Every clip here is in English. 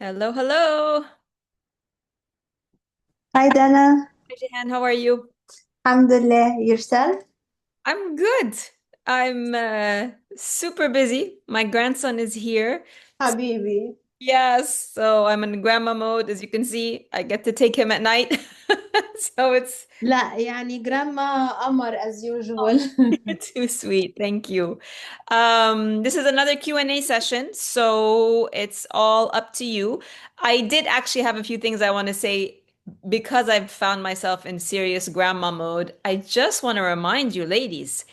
Hello, hello. Hi, Dana. Hi, Jehan, how are you? Alhamdulillah. Yourself? I'm good. I'm super busy. My grandson is here. Habibi. Yes, so I'm in grandma mode. As you can see, I get to take him at night. So it's لا يعني grandma قمر as usual. you're too sweet. Thank you. This is another Q&A session, so it's all up to you. I did actually have a few things I want to say because I've found myself in serious grandma mode. I just want to remind you, ladies,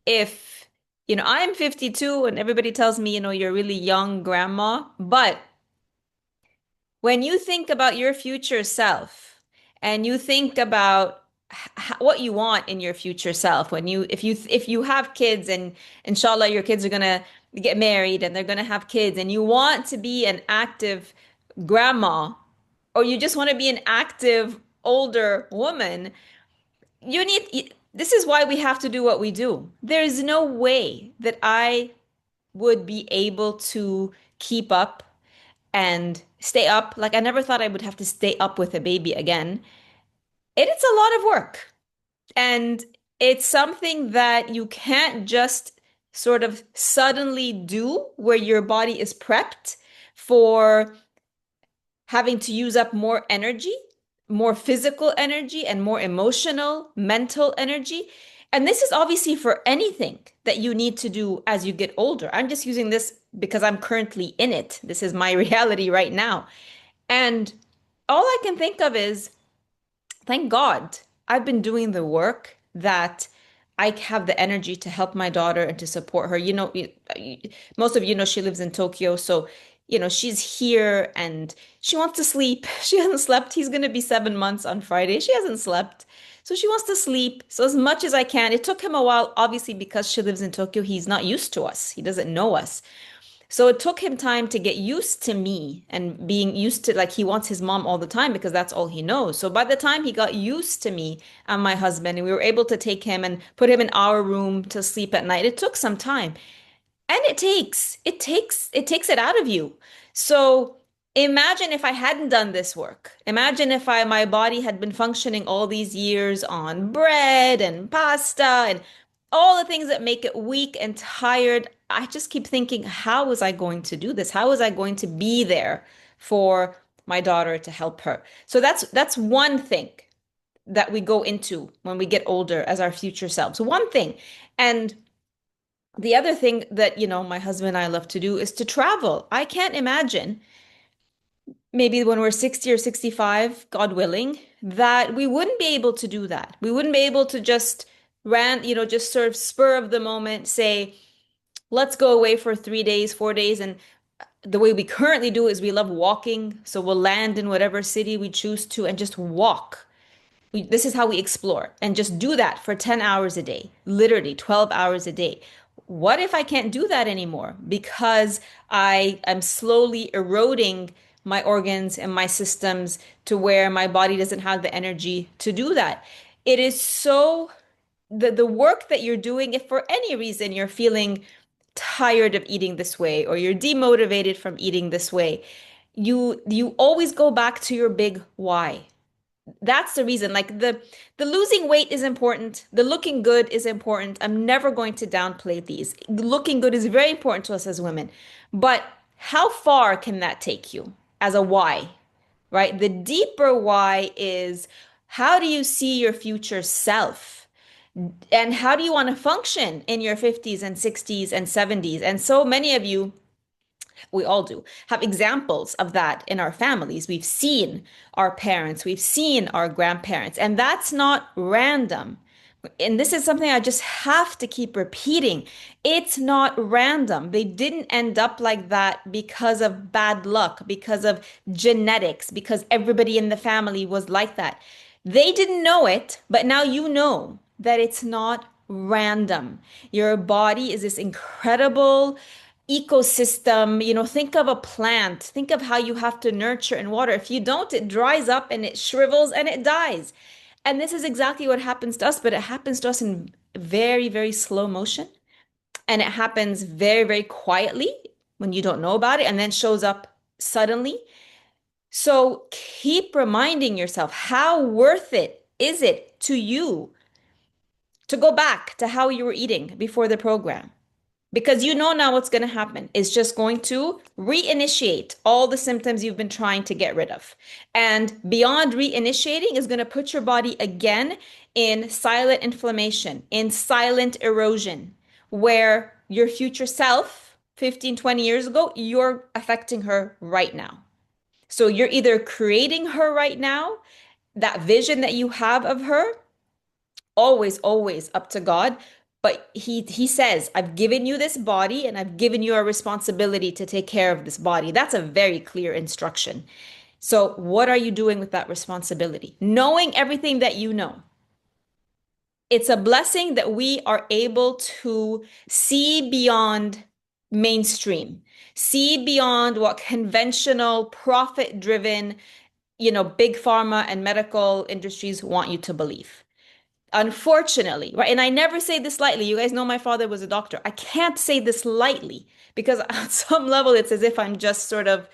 if I'm 52 and everybody tells me, you're really young grandma, but when you think about your future self and you think about what you want in your future self, if you have kids and inshallah your kids are gonna get married and they're gonna have kids and you want to be an active grandma or you just want to be an active older woman, this is why we have to do what we do. There is no way that I would be able to keep up and stay up. Like I never thought I would have to stay up with a baby again. It's a lot of work. And it's something that you can't just sort of suddenly do where your body is prepped for having to use up more energy, more physical energy, and more emotional, mental energy. And this is obviously for anything that you need to do as you get older. I'm just using this because I'm currently in it. This is my reality right now. And all I can think of is, thank God I've been doing the work that I have the energy to help my daughter and to support her. Most of you know she lives in Tokyo, so she's here and she wants to sleep. She hasn't slept. He's going to be 7 months on Friday. She hasn't slept. So she wants to sleep. So as much as I can. It took him a while, obviously, because she lives in Tokyo. He's not used to us. He doesn't know us. So it took him time to get used to me and being used to like he wants his mom all the time because that's all he knows. So by the time he got used to me and my husband and we were able to take him and put him in our room to sleep at night, it took some time. And it takes it out of you. So imagine if I hadn't done this work. Imagine if my body had been functioning all these years on bread and pasta and all the things that make it weak and tired. I just keep thinking, how was I going to do this? How was I going to be there for my daughter to help her? So that's one thing that we go into when we get older as our future selves. One thing. And the other thing that, my husband and I love to do is to travel. I can't imagine maybe when we're 60 or 65, God willing, that we wouldn't be able to do that. We wouldn't be able to just just sort of spur of the moment say, let's go away for 3 days, 4 days. And the way we currently do is we love walking. So we'll land in whatever city we choose to and just walk. This is how we explore and just do that for 10 hours a day, literally 12 hours a day. What if I can't do that anymore because I am slowly eroding my organs and my systems to where my body doesn't have the energy to do that? It is so the work that you're doing, if for any reason you're feeling tired of eating this way or you're demotivated from eating this way, you always go back to your big why. That's the reason. Like the losing weight is important. The looking good is important. I'm never going to downplay these. Looking good is very important to us as women. But how far can that take you as a why, right? The deeper why is how do you see your future self? And how do you want to function in your 50s and 60s and 70s? And so many of you, we all do, have examples of that in our families. We've seen our parents, we've seen our grandparents, and that's not random. And this is something I just have to keep repeating. It's not random. They didn't end up like that because of bad luck, because of genetics, because everybody in the family was like that. They didn't know it, but now you know that it's not random. Your body is this incredible ecosystem. Think of a plant. Think of how you have to nurture and water. If you don't, it dries up and it shrivels and it dies. And this is exactly what happens to us, but it happens to us in very, very slow motion. And it happens very, very quietly when you don't know about it, and then shows up suddenly. So keep reminding yourself, how worth it is it to you to go back to how you were eating before the program? Because you know now what's going to happen. It's just going to reinitiate all the symptoms you've been trying to get rid of. And beyond reinitiating is going to put your body again in silent inflammation, in silent erosion, where your future self, 15, 20 years ago, you're affecting her right now. So you're either creating her right now, that vision that you have of her, always up to God. But he says, I've given you this body and I've given you a responsibility to take care of this body. That's a very clear instruction. So what are you doing with that responsibility? Knowing everything that you know. It's a blessing that we are able to see beyond mainstream, see beyond what conventional, profit-driven, big pharma and medical industries want you to believe. Unfortunately, right? And I never say this lightly. You guys know my father was a doctor. I can't say this lightly because at some level it's as if I'm just sort of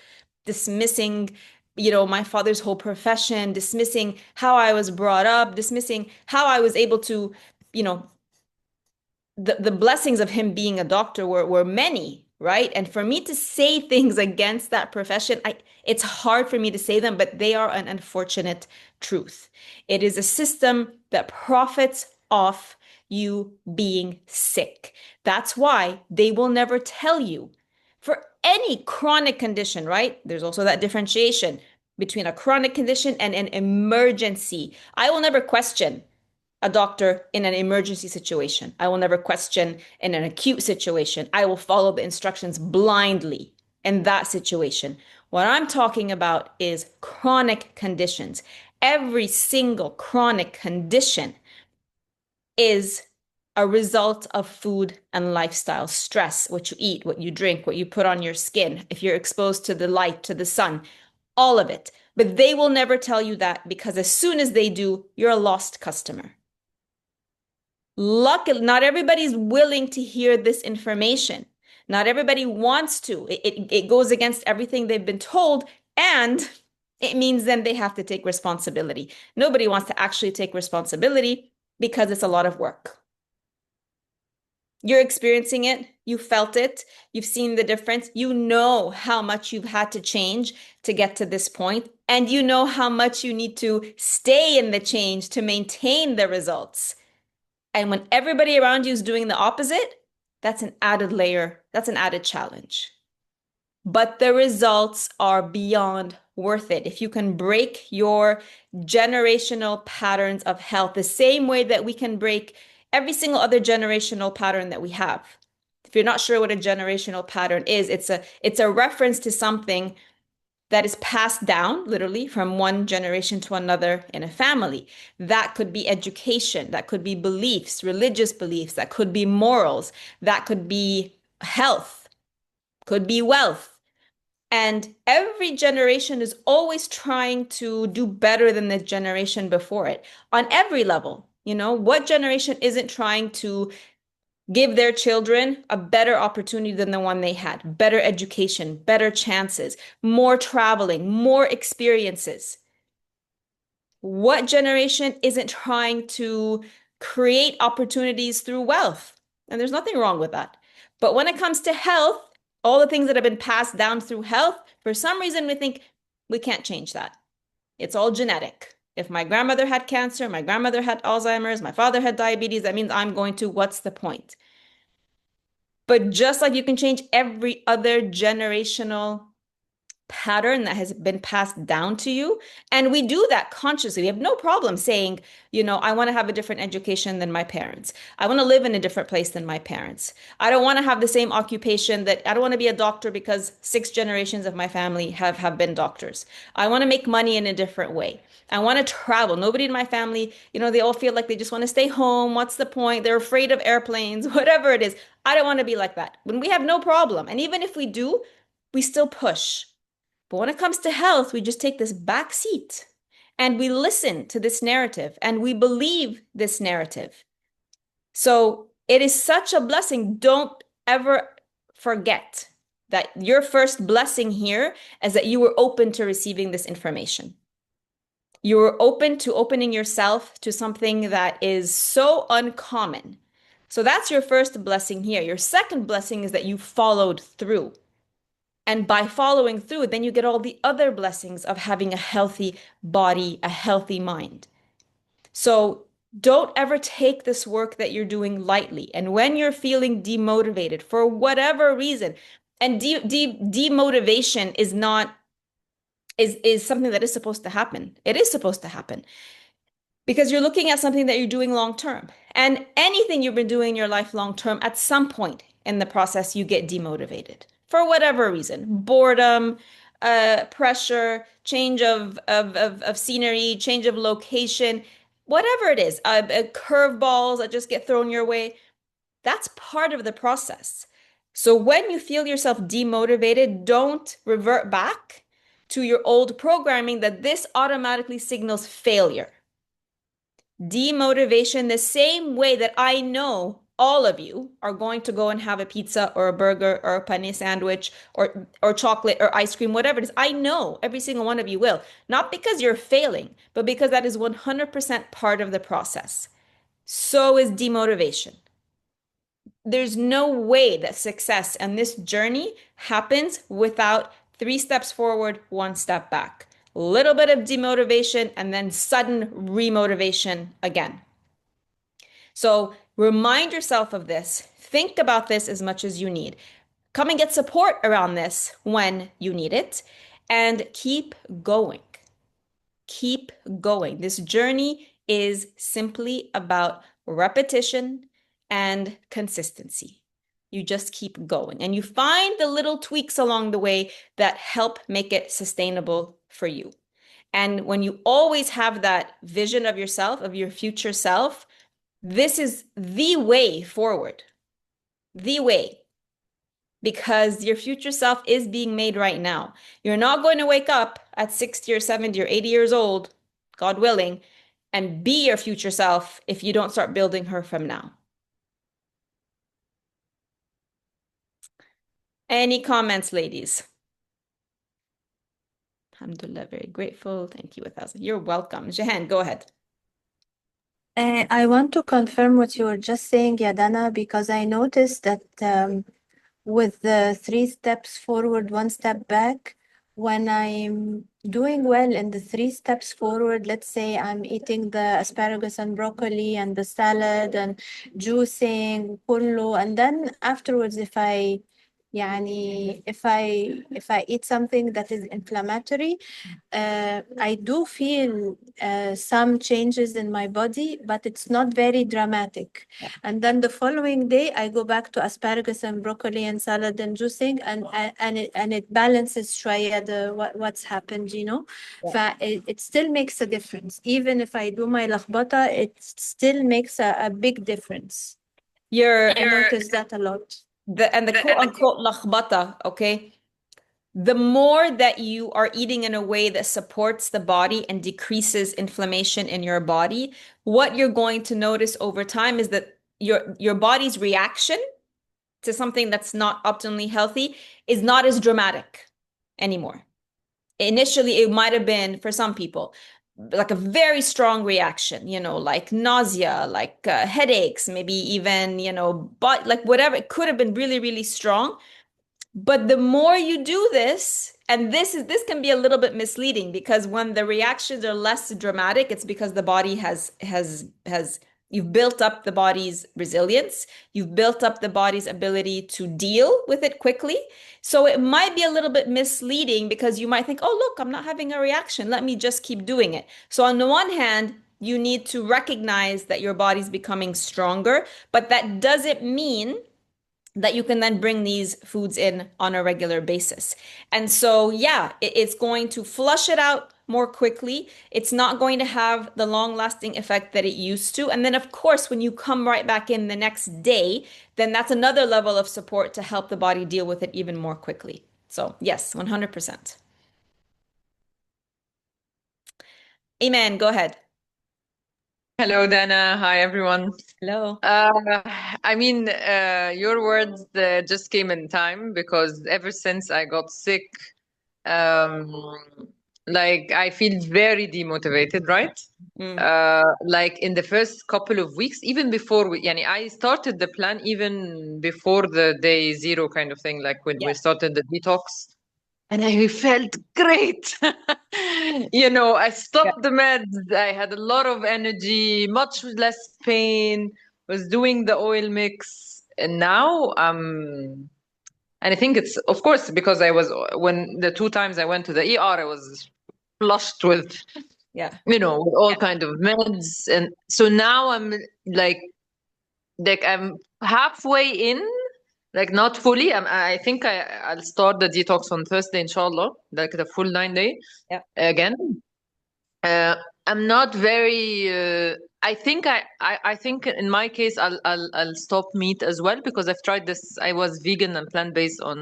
dismissing, my father's whole profession, dismissing how I was brought up, dismissing how I was able to, you know, the blessings of him being a doctor were many, right? And for me to say things against that profession, it's hard for me to say them, but they are an unfortunate truth. It is a system that profits off you being sick. That's why they will never tell you for any chronic condition, right? There's also that differentiation between a chronic condition and an emergency. I will never question a doctor in an emergency situation. I will never question in an acute situation. I will follow the instructions blindly in that situation. What I'm talking about is chronic conditions. Every single chronic condition is a result of food and lifestyle stress, what you eat, what you drink, what you put on your skin, if you're exposed to the light, to the sun, all of it. But they will never tell you that because as soon as they do, you're a lost customer. Luckily, not everybody's willing to hear this information. Not everybody wants to. It goes against everything they've been told, and it means then they have to take responsibility. Nobody wants to actually take responsibility because it's a lot of work. You're experiencing it, you felt it, you've seen the difference, you know how much you've had to change to get to this point, and you know how much you need to stay in the change to maintain the results. And when everybody around you is doing the opposite, that's an added layer, that's an added challenge. But the results are beyond worth it. If you can break your generational patterns of health, the same way that we can break every single other generational pattern that we have. If you're not sure what a generational pattern is, it's a reference to something that is passed down literally from one generation to another in a family. That could be education, that could be beliefs, religious beliefs, that could be morals, that could be health, could be wealth. And every generation is always trying to do better than the generation before it on every level. What generation isn't trying to give their children a better opportunity than the one they had, better education, better chances, more traveling, more experiences? What generation isn't trying to create opportunities through wealth? And there's nothing wrong with that. But when it comes to health, all the things that have been passed down through health, for some reason we think we can't change that. It's all genetic. If my grandmother had cancer, my grandmother had Alzheimer's, my father had diabetes, that means I'm going to, what's the point? But just like you can change every other generational pattern that has been passed down to you, and we do that consciously. We have no problem saying, I want to have a different education than my parents. I want to live in a different place than my parents. I don't want to have the same occupation I don't want to be a doctor because 6 generations of my family have been doctors. I want to make money in a different way. I want to travel. Nobody in my family, they all feel like they just want to stay home. What's the point? They're afraid of airplanes, whatever it is. I don't want to be like that. When we have no problem. And even if we do, we still push. But when it comes to health, we just take this back seat and we listen to this narrative and we believe this narrative. So it is such a blessing. Don't ever forget that your first blessing here is that you were open to receiving this information. You were open to opening yourself to something that is so uncommon. So that's your first blessing here. Your second blessing is that you followed through. And by following through, then you get all the other blessings of having a healthy body, a healthy mind. So don't ever take this work that you're doing lightly. And when you're feeling demotivated for whatever reason, and demotivation is not is something that is supposed to happen. It is supposed to happen because you're looking at something that you're doing long term. And anything you've been doing in your life long term, at some point in the process, you get demotivated for whatever reason, boredom, pressure, change of scenery, change of location, whatever it is, curveballs that just get thrown your way. That's part of the process. So when you feel yourself demotivated, don't revert back to your old programming that this automatically signals failure. Demotivation, the same way that I know all of you are going to go and have a pizza or a burger or a pané sandwich or chocolate or ice cream, whatever it is. I know every single one of you will. Not because you're failing, but because that is 100% part of the process. So is demotivation. There's no way that success and this journey happens without 3 steps forward, 1 step back. A little bit of demotivation and then sudden remotivation again. So remind yourself of this. Think about this as much as you need. Come and get support around this when you need it, and keep going. Keep going. This journey is simply about repetition and consistency. You just keep going and you find the little tweaks along the way that help make it sustainable for you. And when you always have that vision of yourself, of your future self, this is the way forward, the way, because your future self is being made right now. You're not going to wake up at 60 or 70 or 80 years old, God willing, and be your future self if you don't start building her from now. Any comments, ladies? Alhamdulillah, very grateful. Thank you 1,000. You're welcome. Jahan, go ahead. I want to confirm what you were just saying, Yadana, because I noticed that with the 3 steps forward, 1 step back, when I'm doing well in the 3 steps forward, let's say I'm eating the asparagus and broccoli and the salad and juicing, kullu, and then afterwards, if I eat something that is inflammatory, I do feel some changes in my body, but it's not very dramatic. Yeah. And then the following day, I go back to asparagus and broccoli and salad and juicing, and it balances shwaya what's happened, Yeah. It still makes a difference. Even if I do my lakhbata, it still makes a big difference. You're I notice that a lot. the quote unquote lakhbata, okay? The more that you are eating in a way that supports the body and decreases inflammation in your body, what you're going to notice over time is that your body's reaction to something that's not optimally healthy is not as dramatic anymore. Initially, it might have been for some people like a very strong reaction, like nausea, like headaches, maybe even, but like whatever, it could have been really, really strong. But the more you do this, and this can be a little bit misleading because when the reactions are less dramatic, it's because the body has you've built up the body's resilience, you've built up the body's ability to deal with it quickly. So it might be a little bit misleading because you might think, "Oh, look, I'm not having a reaction. Let me just keep doing it." So on the one hand, you need to recognize that your body's becoming stronger, but that doesn't mean that you can then bring these foods in on a regular basis. And so, yeah, it's going to flush it out more quickly. It's not going to have the long-lasting effect that it used to. And then, of course, when you come right back in the next day, then that's another level of support to help the body deal with it even more quickly. So, yes, 100%. Amen. Go ahead. Hello, Dana. Hi, everyone. Hello. Uh, your words just came in time because ever since I got sick, um, I feel very demotivated, right? Mm, Like in the first couple of weeks, even before I started the plan even before the day zero kind of thing, like when we yeah. started the detox. And I felt great. I Yeah. stopped the meds. I had a lot of energy, much less pain, was doing the oil mix. And now, and I think it's, of course, because when the two times I went to the ER, I was flushed with, Yeah. with all kind of meds. And so now I'm like, I'm halfway in, like not fully. I think I'll start the detox on Thursday, inshallah, like the full 9 day Yeah. again. Uh, I'm not very. I think in my case I'll stop meat as well because I've tried this. I was vegan and plant based on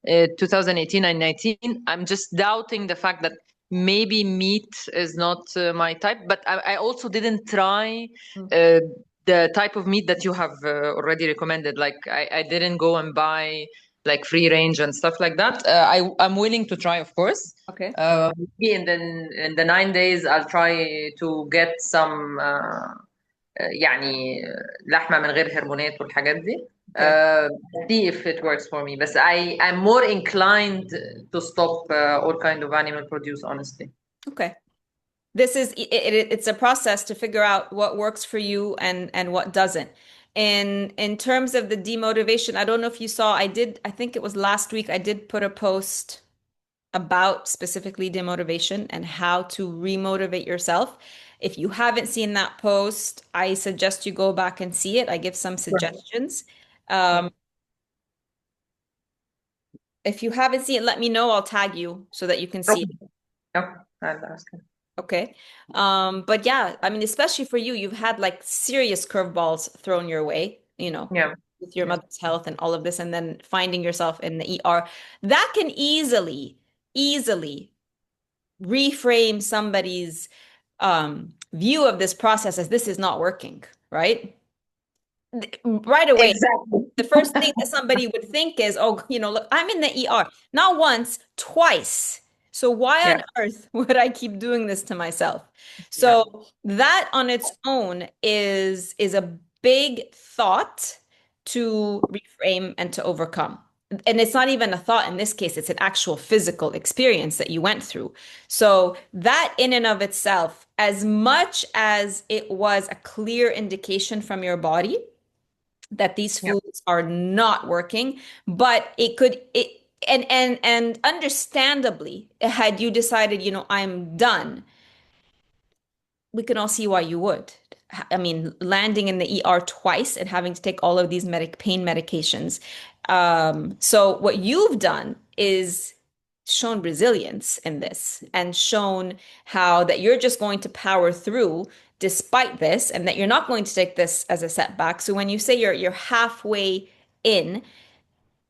2018 and 19. I'm just doubting the fact that maybe meat is not my type, but I also didn't try Mm. uh, the type of meat that you have already recommended. Like I didn't go and buy like free range and stuff like that. I'm willing to try, of course. Okay. Maybe in the 9 days I'll try to get some يعني لحمة من غير هرمونات والحاجات دي. Okay. Uh, See if it works for me. But I'm more inclined to stop all kind of animal produce, honestly. Okay. This is it's a process to figure out what works for you and what doesn't. In terms of the demotivation, I don't know if you saw, I think it was last week, I did put a post about specifically demotivation and how to remotivate yourself. If you haven't seen that post, I suggest you go back and see it. I give some Sure. suggestions. Sure. Um, if you haven't seen it, let me know. I'll tag you so that you can see Okay. it. Okay. I'll ask him. Okay. But yeah, I mean, especially for you, you've had like serious curveballs thrown your way, Yeah. with your Yeah. mother's health and all of this, and then finding yourself in the ER. That can easily reframe somebody's view of this process as this is not working, right? Right away, Exactly. the first thing that somebody would think is, oh, look, I'm in the ER, not once, twice. So why Yeah. on earth would I keep doing this to myself? Yeah. So that on its own is a big thought to reframe and to overcome. And it's not even a thought in this case, it's an actual physical experience that you went through. So that in and of itself, as much as it was a clear indication from your body that these Yeah. foods are not working, but it could it and understandably, had you decided, I'm done, we can all see why you would. I mean, landing in the ER twice and having to take all of these pain medications. So what you've done is shown resilience in this and shown how that you're just going to power through despite this and that you're not going to take this as a setback. So when you say you're halfway in,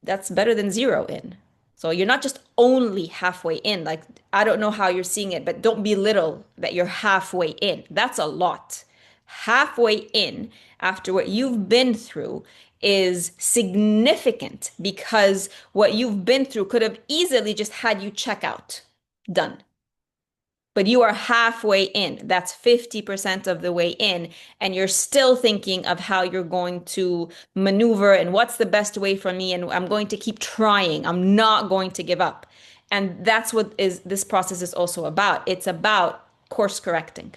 that's better than zero in. So you're not just only halfway in. Like, I don't know how you're seeing it, but don't belittle that you're halfway in. That's a lot. Halfway in after what you've been through is significant because what you've been through could have easily just had you check out. Done. But you are halfway in. That's 50% of the way in. And you're still thinking of how you're going to maneuver and what's the best way for me. And I'm going to keep trying. I'm not going to give up. And that's what is this process is also about. It's about course correcting,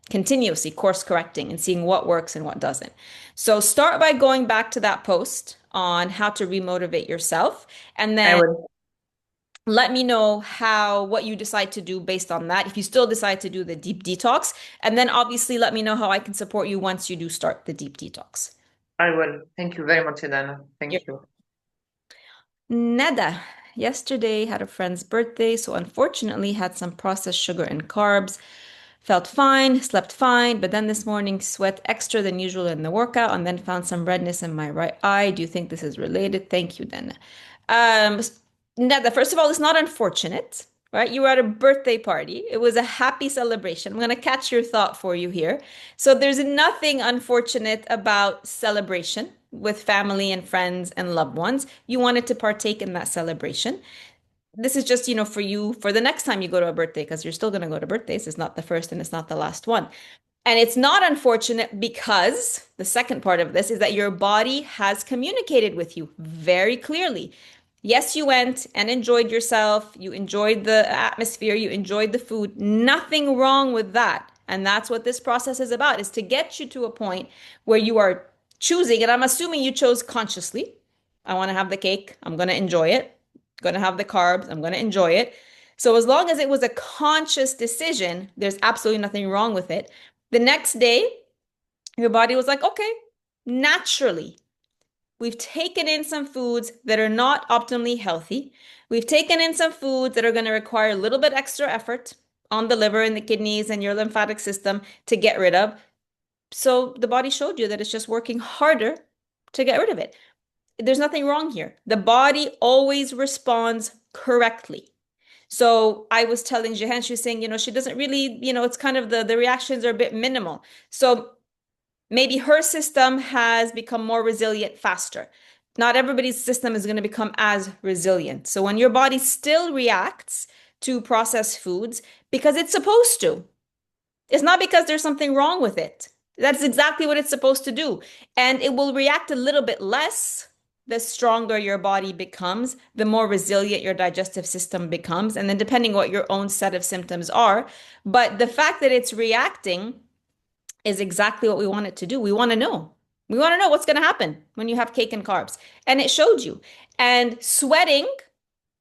continuously course correcting and seeing what works and what doesn't. So start by going back to that post on how to remotivate yourself. And I then will. let me know what you decide to do based on that. If you still decide to do the deep detox, and then obviously let me know how I can support you once you do start the deep detox. I will. Thank you very much, Edana. Yep. Thank you. Nada. Yesterday had a friend's birthday, so unfortunately had some processed sugar and carbs. Felt fine, slept fine, but then this morning sweat extra than usual in the workout and then found some redness in my right eye. Do you think this is related? Thank you, then. Um, Nada, first of all, it's not unfortunate. right? You were at a birthday party. It was a happy celebration. I'm going to catch your thought for you here. So there's nothing unfortunate about celebration with family and friends and loved ones. You wanted to partake in that celebration. This is just, for you for the next time you go to a birthday, because you're still going to go to birthdays. It's not the first and it's not the last one. And it's not unfortunate because the second part of this is that your body has communicated with you very clearly. Yes, you went and enjoyed yourself. You enjoyed the atmosphere. You enjoyed the food. Nothing wrong with that. And that's what this process is about, is to get you to a point where you are choosing, and I'm assuming you chose consciously. I want to have the cake. I'm going to enjoy it. I'm going to have the carbs. I'm going to enjoy it. So as long as it was a conscious decision, there's absolutely nothing wrong with it. The next day, your body was like, okay, naturally, we've taken in some foods that are not optimally healthy. We've taken in some foods that are going to require a little bit extra effort on the liver and the kidneys and your lymphatic system to get rid of. So the body showed you that it's just working harder to get rid of it. There's nothing wrong here. The body always responds correctly. So I was telling Jehan, she was saying, she doesn't really, it's kind of the reactions are a bit minimal. So maybe her system has become more resilient faster. Not everybody's system is going to become as resilient. So when your body still reacts to processed foods because it's supposed to, it's not because there's something wrong with it. That's exactly what it's supposed to do. And it will react a little bit less the stronger your body becomes, the more resilient your digestive system becomes, and then depending what your own set of symptoms are. But the fact that it's reacting is exactly what we want it to do. We want to know. We want to know what's going to happen when you have cake and carbs. And it showed you. And sweating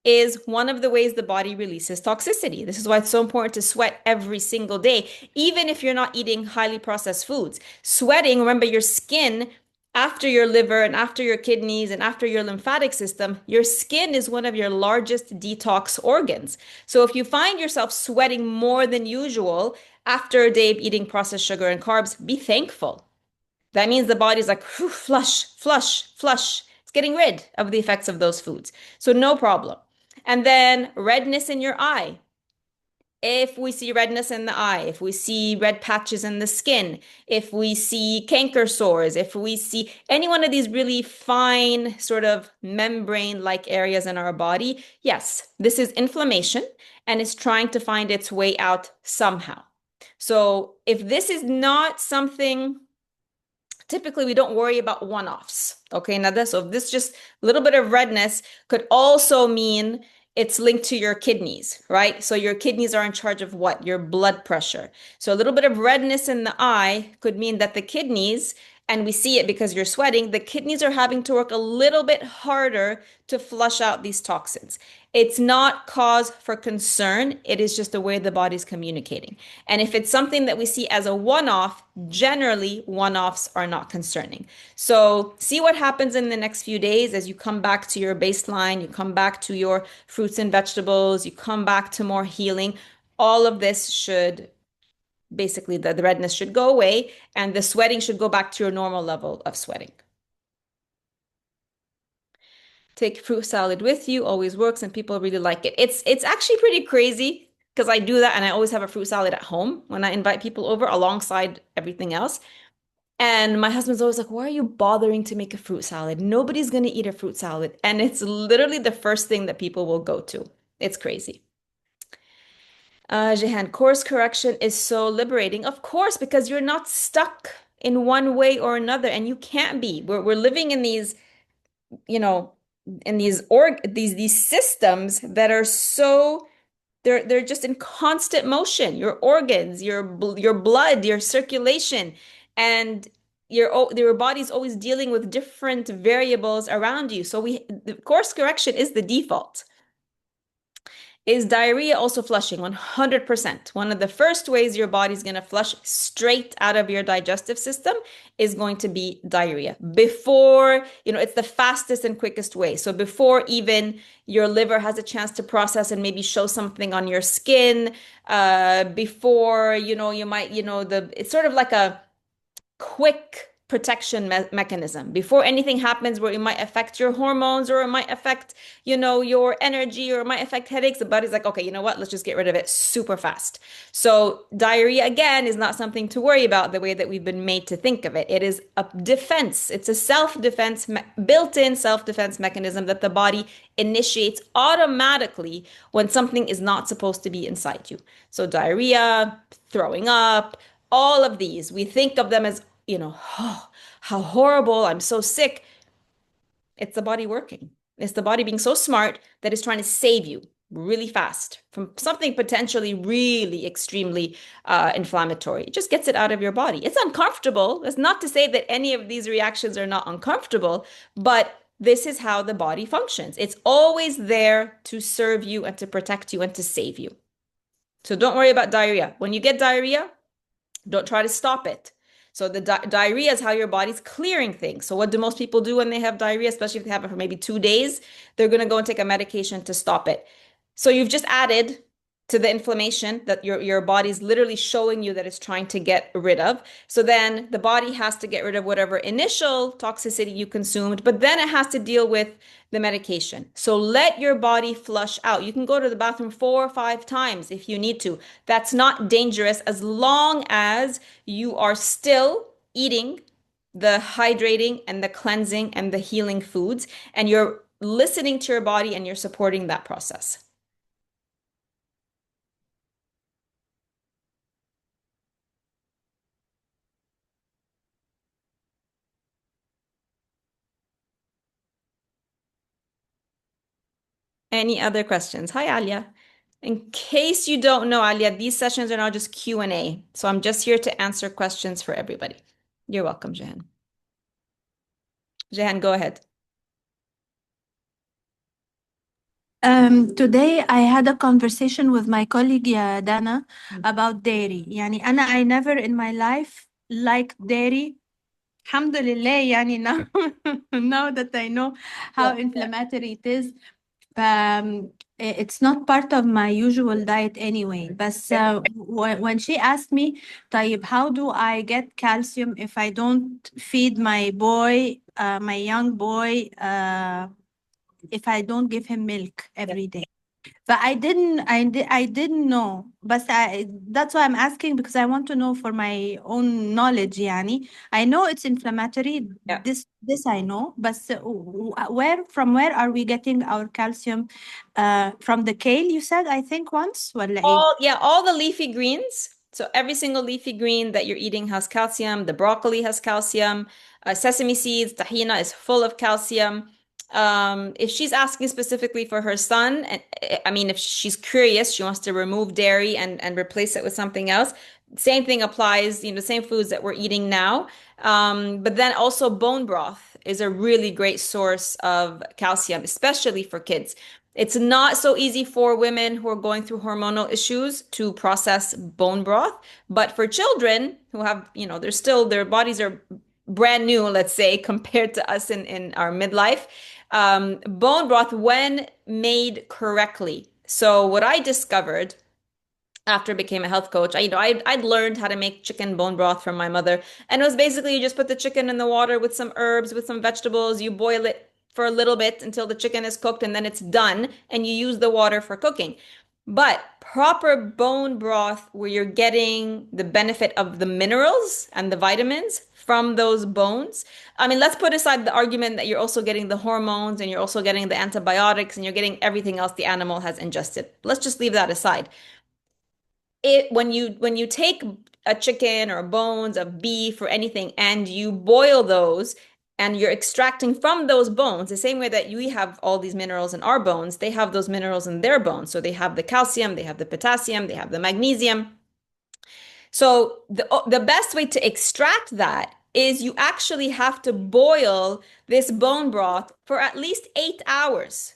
is one of the ways the body releases toxicity. This is why it's so important to sweat every single day, even if you're not eating highly processed foods. Sweating, remember, your skin, after your liver and after your kidneys and after your lymphatic system, your skin is one of your largest detox organs. So if you find yourself sweating more than usual after a day of eating processed sugar and carbs, be thankful. That means the body's like, flush, flush, flush. It's getting rid of the effects of those foods. So no problem. And then redness in your eye. If we see redness in the eye, if we see red patches in the skin, if we see canker sores, if we see any one of these really fine sort of membrane-like areas in our body, yes, this is inflammation and it's trying to find its way out somehow. So if this is not something, typically we don't worry about one-offs. Okay, now this, so if this just a little bit of redness could also mean it's linked to your kidneys, right? So your kidneys are in charge of what? Your blood pressure. So a little bit of redness in the eye could mean that the kidneys, and we see it because you're sweating, the kidneys are having to work a little bit harder to flush out these toxins. It's not cause for concern. It is just the way the body's communicating. And if it's something that we see as a one-off, generally one-offs are not concerning. So see what happens in the next few days as you come back to your baseline, you come back to your fruits and vegetables, you come back to more healing. All of this should basically, the redness should go away and the sweating should go back to your normal level of sweating. Take fruit salad with you, always works, and people really like it. It's actually pretty crazy because I do that and I always have a fruit salad at home when I invite people over alongside everything else. And my husband's always like, why are you bothering to make a fruit salad? Nobody's going to eat a fruit salad. And it's literally the first thing that people will go to. It's crazy. Jehan, course correction is so liberating. Of course, because you're not stuck in one way or another, and you can't be. We're living in these, you know, in these systems that are so they're just in constant motion. Your organs, your blood, your circulation, and your body's always dealing with different variables around you. So the course correction is the default. Is diarrhea also flushing? 100%. One of the first ways your body's going to flush straight out of your digestive system is going to be diarrhea. Before, it's the fastest and quickest way. So before even your liver has a chance to process and maybe show something on your skin, before, you might, it's sort of like a quick protection mechanism. Before anything happens where it might affect your hormones or it might affect, your energy or it might affect headaches, the body's like, okay, you know what? Let's just get rid of it super fast. So diarrhea, again, is not something to worry about the way that we've been made to think of it. It is a defense. It's a self-defense, built-in self-defense mechanism that the body initiates automatically when something is not supposed to be inside you. So diarrhea, throwing up, all of these, we think of them as, oh, how horrible, I'm so sick. It's the body working. It's the body being so smart that it's trying to save you really fast from something potentially really extremely inflammatory. It just gets it out of your body. It's uncomfortable. That's not to say that any of these reactions are not uncomfortable, but this is how the body functions. It's always there to serve you and to protect you and to save you. So don't worry about diarrhea. When you get diarrhea, don't try to stop it. So the diarrhea is how your body's clearing things. So what do most people do when they have diarrhea, especially if they have it for maybe 2 days? They're going to go and take a medication to stop it. So you've just added to the inflammation that your body's literally showing you that it's trying to get rid of. So then the body has to get rid of whatever initial toxicity you consumed, but then it has to deal with the medication. So let your body flush out. You can go to the bathroom 4 or 5 times if you need to. That's not dangerous as long as you are still eating the hydrating and the cleansing and the healing foods, and you're listening to your body and you're supporting that process. Any other questions? Hi, Alia. In case you don't know, Alia, these sessions are now just Q&A. So I'm just here to answer questions for everybody. You're welcome, Jehan. Jehan, go ahead. Today I had a conversation with my colleague Dana about dairy. يعني I never in my life liked dairy. Alhamdulillah, يعني now now that I know how inflammatory it is, it's not part of my usual diet anyway. But when she asked me, طيب, how do I get calcium if I don't feed my boy, my young boy, if I don't give him milk every day? But I didn't know. But that's why I'm asking, because I want to know for my own knowledge. يعني I know it's inflammatory. Yeah. This I know. But from where are we getting our calcium? From the kale, you said, I think once. ولا إيه؟ All the leafy greens. So every single leafy green that you're eating has calcium. The broccoli has calcium. Sesame seeds, tahina is full of calcium. If she's asking specifically for her son, and I mean, if she's curious, she wants to remove dairy and replace it with something else. Same thing applies, same foods that we're eating now. But then also bone broth is a really great source of calcium, especially for kids. It's not so easy for women who are going through hormonal issues to process bone broth, but for children who have, their bodies are brand new, let's say, compared to us in our midlife. Bone broth, when made correctly. So what I discovered after I became a health coach, I'd learned how to make chicken bone broth from my mother. And it was basically you just put the chicken in the water with some herbs, with some vegetables, you boil it for a little bit until the chicken is cooked, and then it's done, and you use the water for cooking. But proper bone broth where you're getting the benefit of the minerals and the vitamins from those bones. I mean, let's put aside the argument that you're also getting the hormones and you're also getting the antibiotics and you're getting everything else the animal has ingested. Let's just leave that aside. When you take a chicken or bones of beef or anything and you boil those and you're extracting from those bones, the same way that we have all these minerals in our bones, they have those minerals in their bones. So they have the calcium, they have the potassium, they have the magnesium. So the best way to extract that is you actually have to boil this bone broth for at least 8 hours,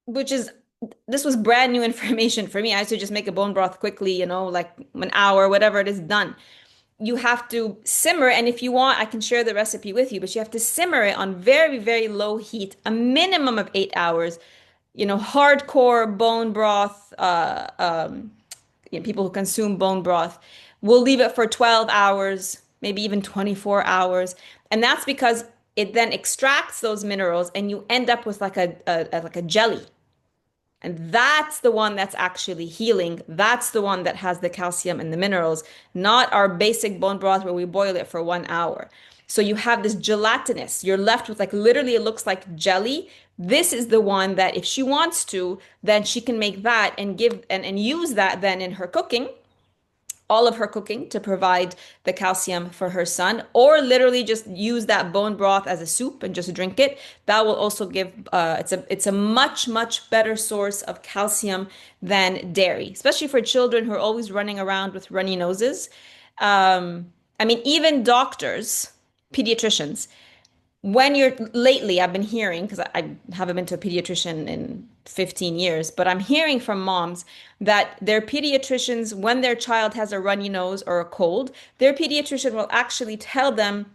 this was brand new information for me. I used to just make a bone broth quickly, like an hour, whatever it is, done. You have to simmer, and if you want, I can share the recipe with you, but you have to simmer it on very, very low heat, a minimum of 8 hours. Hardcore bone broth, people who consume bone broth will leave it for 12 hours, maybe even 24 hours. And that's because it then extracts those minerals and you end up with like a jelly. And that's the one that's actually healing. That's the one that has the calcium and the minerals, not our basic bone broth where we boil it for 1 hour. So you have this gelatinous, you're left with like literally it looks like jelly. This is the one that if she wants to, then she can make that and give and use that then in her cooking, all of her cooking to provide the calcium for her son, or literally just use that bone broth as a soup and just drink it. That will also give it's a much better source of calcium than dairy, especially for children who are always running around with runny noses. I mean, even doctors, pediatricians, when you're lately, I've been hearing, because I haven't been to a pediatrician in 15 years, but I'm hearing from moms that their pediatricians, when their child has a runny nose or a cold, their pediatrician will actually tell them,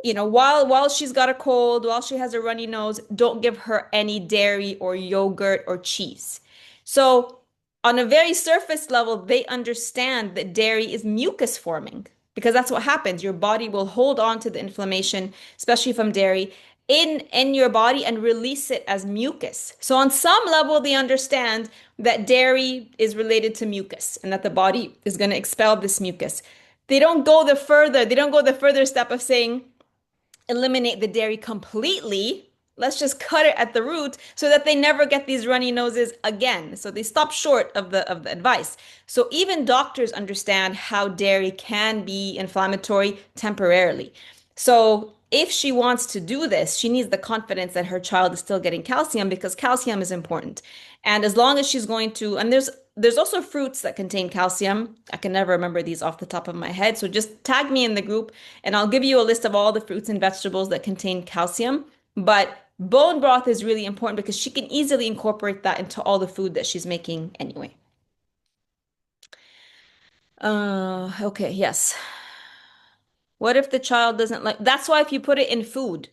while she's got a cold, while she has a runny nose, don't give her any dairy or yogurt or cheese. So, on a very surface level, they understand that dairy is mucus forming because that's what happens. Your body will hold on to the inflammation, especially from dairy, in your body and release it as mucus. So, on some level, they understand that dairy is related to mucus and that the body is going to expel this mucus. They don't go the further step of saying, eliminate the dairy completely. Let's just cut it at the root so that they never get these runny noses again. So they stop short of the advice. So even doctors understand how dairy can be inflammatory temporarily. So if she wants to do this, she needs the confidence that her child is still getting calcium because calcium is important. And as long as she's going to, and there's also fruits that contain calcium. I can never remember these off the top of my head. So just tag me in the group and I'll give you a list of all the fruits and vegetables that contain calcium. But bone broth is really important because she can easily incorporate that into all the food that she's making anyway. Okay, yes. What if the child doesn't like, that's why if you put it in food,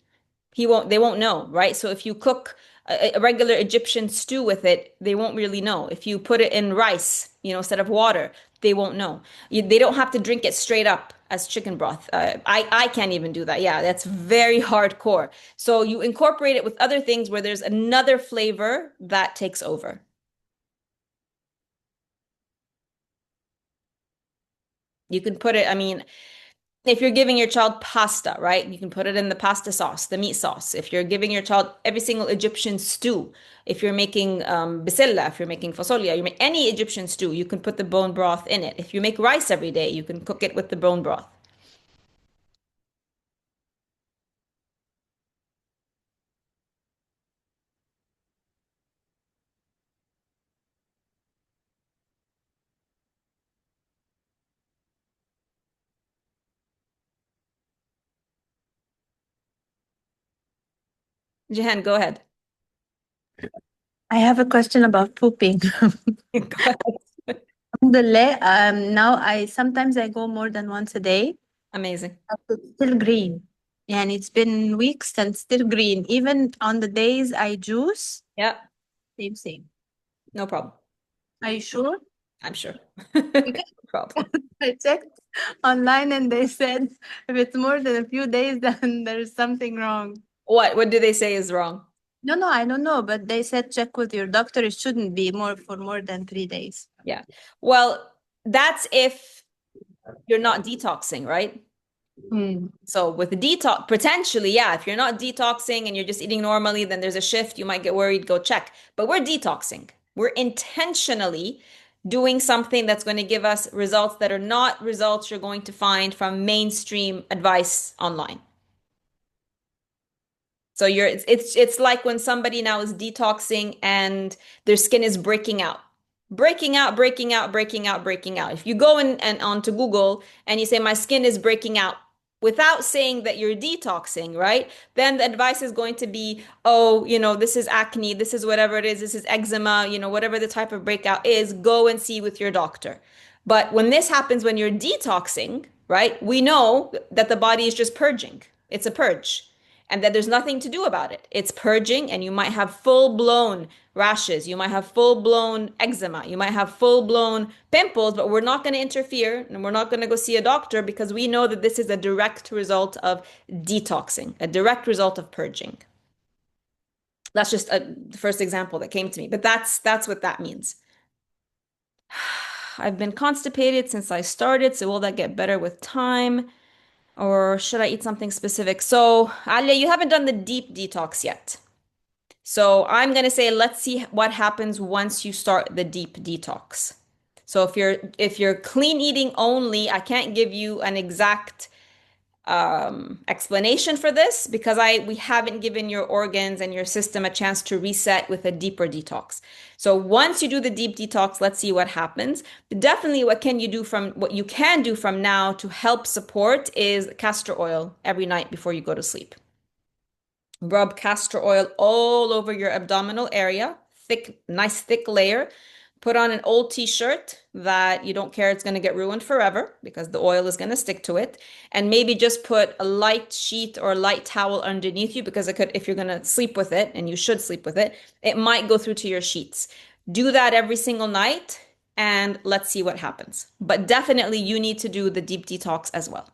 they won't know, right? So if you cook a regular Egyptian stew with it, they won't really know. If you put it in rice, instead of water, they won't know. They don't have to drink it straight up as chicken broth. I can't even do that. Yeah, that's very hardcore. So you incorporate it with other things where there's another flavor that takes over. You can put it, I mean, if you're giving your child pasta, right? You can put it in the pasta sauce, the meat sauce. If you're giving your child every single Egyptian stew, if you're making bisilla, if you're making fasolia, you make any Egyptian stew, you can put the bone broth in it. If you make rice every day, you can cook it with the bone broth. Jehan, go ahead. I have a question about pooping. Go ahead. Alhamdulillah, now sometimes I go more than once a day. Amazing. But it's still green. And it's been weeks and still green. Even on the days I juice, Yeah, same. no problem. Are you sure? I'm sure. Because No problem. I checked online and they said if it's more than a few days, then there's something wrong. What do they say is wrong? No, I don't know, but they said check with your doctor. It shouldn't be more than 3 days. Yeah. Well, that's if you're not detoxing, right? So with the detox, potentially, yeah, if you're not detoxing and you're just eating normally, then there's a shift. You might get worried, go check. But we're detoxing. We're intentionally doing something that's going to give us results that are not results you're going to find from mainstream advice online. So it's like when somebody now is detoxing and their skin is breaking out. Breaking out, breaking out, breaking out, breaking out. If you go and onto Google and you say my skin is breaking out without saying that you're detoxing, right? Then the advice is going to be, oh, this is acne, this is whatever it is, this is eczema, whatever the type of breakout is, go and see with your doctor. But when this happens when you're detoxing, right? We know that the body is just purging. It's a purge. and that there's nothing to do about it. It's purging, and you might have full-blown rashes, you might have full-blown eczema, you might have full-blown pimples, but we're not going to interfere and we're not going to go see a doctor because we know that this is a direct result of detoxing, a direct result of purging. That's just the first example that came to me, but that's what that means. I've been constipated since I started, so will that get better with time? Or should I eat something specific? So, Alia, you haven't done the deep detox yet. So I'm going to say, let's see what happens once you start the deep detox. So if you're clean eating only, I can't give you an exact explanation for this because we haven't given your organs and your system a chance to reset with a deeper detox. So once you do the deep detox, let's see what happens. But definitely what you can do from now to help support is castor oil every night before you go to sleep. Rub castor oil all over your abdominal area, nice thick layer. Put on an old t-shirt that you don't care it's going to get ruined forever because the oil is going to stick to it. And maybe just put a light sheet or a light towel underneath you because if you're going to sleep with it, and you should sleep with it, it might go through to your sheets. Do that every single night and let's see what happens. But definitely you need to do the deep detox as well.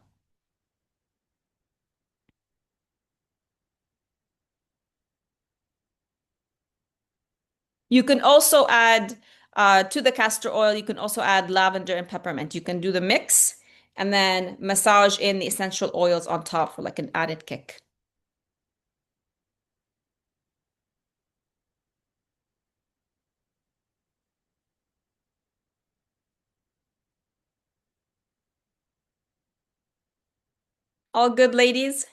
You can also add to the castor oil, you can also add lavender and peppermint. You can do the mix and then massage in the essential oils on top for like an added kick. All good, ladies?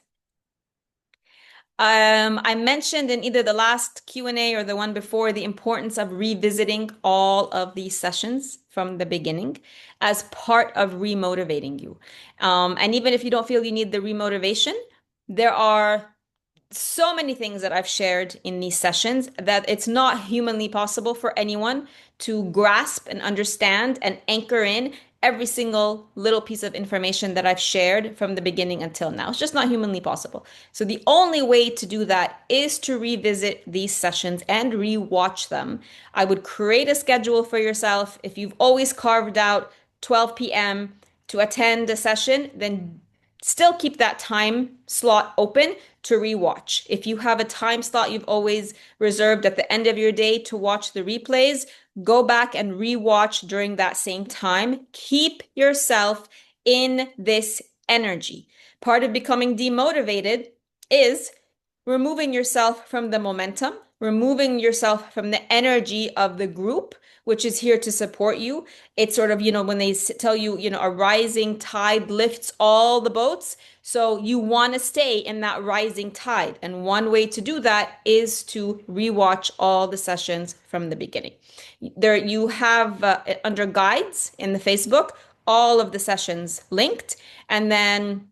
I mentioned in either the last Q&A or the one before the importance of revisiting all of these sessions from the beginning as part of remotivating you. And even if you don't feel you need the remotivation, there are so many things that I've shared in these sessions that it's not humanly possible for anyone to grasp and understand and anchor in every single little piece of information that I've shared from the beginning until now. It's just not humanly possible. So the only way to do that is to revisit these sessions and rewatch them. I would create a schedule for yourself. If you've always carved out 12 p.m. to attend a session, then still keep that time slot open to rewatch. If you have a time slot you've always reserved at the end of your day to watch the replays, go back and rewatch during that same time. Keep yourself in this energy. Part of becoming demotivated is removing yourself from the momentum, removing yourself from the energy of the group, which is here to support you. It's sort of, when they tell you, a rising tide lifts all the boats. So you want to stay in that rising tide. And one way to do that is to rewatch all the sessions from the beginning. There you have under guides in the Facebook, all of the sessions linked. And then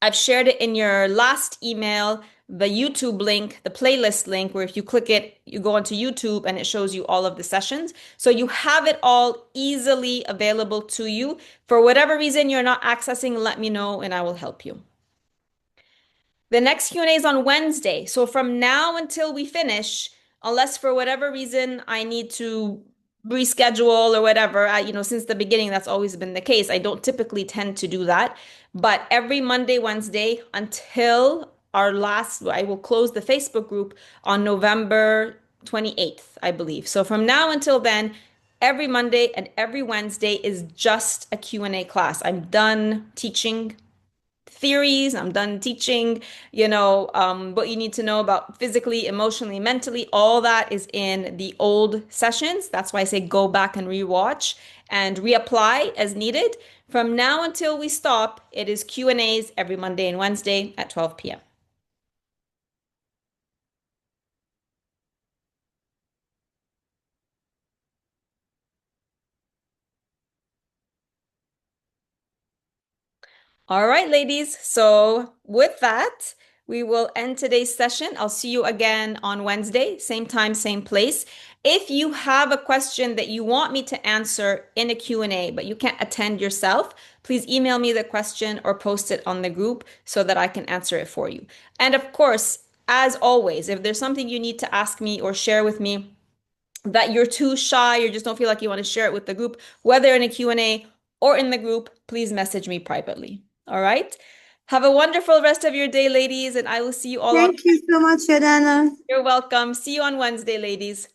I've shared it in your last email, the YouTube link, the playlist link, where if you click it, you go onto YouTube and it shows you all of the sessions. So you have it all easily available to you. For whatever reason you're not accessing, let me know and I will help you. The next Q&A is on Wednesday. So from now until we finish, unless for whatever reason I need to reschedule or whatever, since the beginning, that's always been the case. I don't typically tend to do that. But every Monday, Wednesday until I will close the Facebook group on November 28th, I believe. So from now until then, every Monday and every Wednesday is just a Q&A class. I'm done teaching theories. I'm done teaching, what you need to know about physically, emotionally, mentally. All that is in the old sessions. That's why I say go back and rewatch and reapply as needed. From now until we stop, it is Q&As every Monday and Wednesday at 12 p.m. All right, ladies. So with that, we will end today's session. I'll see you again on Wednesday, same time, same place. If you have a question that you want me to answer in a Q&A, but you can't attend yourself, please email me the question or post it on the group so that I can answer it for you. And of course, as always, if there's something you need to ask me or share with me that you're too shy or just don't feel like you want to share it with the group, whether in a Q&A or in the group, please message me privately. All right? Have a wonderful rest of your day, ladies, and I will see you all on. Thank you so much, Yadana. You're welcome. See you on Wednesday, ladies.